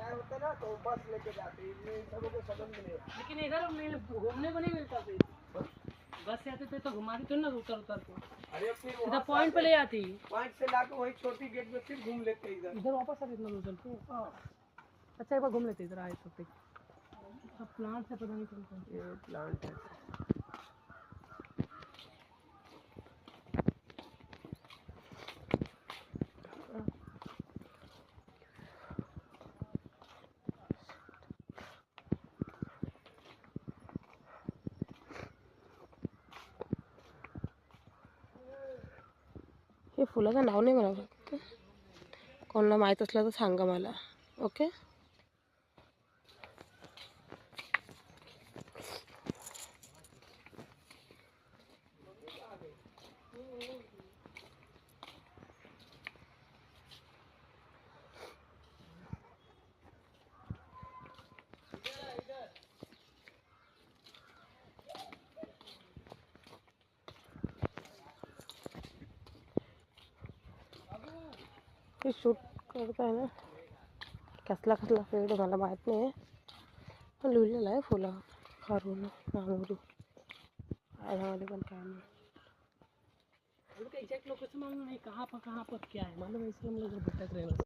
होते ना तो बस लेके जाते, लेकिन इधर घूमने को नहीं मिलता। बस से आते थे तो घुमा देते ना उतर उतर के। अरे फिर इधर पॉइंट पे ले आती, पॉइंट से लाके वही छोटी गेट में फिर घूम लेते इधर वापस आते इतना चल के। अच्छा एक बार घूम लेते इधर आए तो फिर प्लांट से पता नहीं चलता। ये प्लांट है। हे फुलाचं नाव नाही मला फक्त, कोणाला माहीत असलं तर सांगा मला. ओके. हे शूट करताय ना, कसला कसला पेड मला माहीत नाही, पण लिहिलेलं आहे फुला खारून मामोरी आल्यामध्ये पण काय नाही. एग्जैक्ट लोकेशन मालूम नहीं कहाँ पर क्या है, मालूम है इसलिए हम लोग भटक रहे हैं.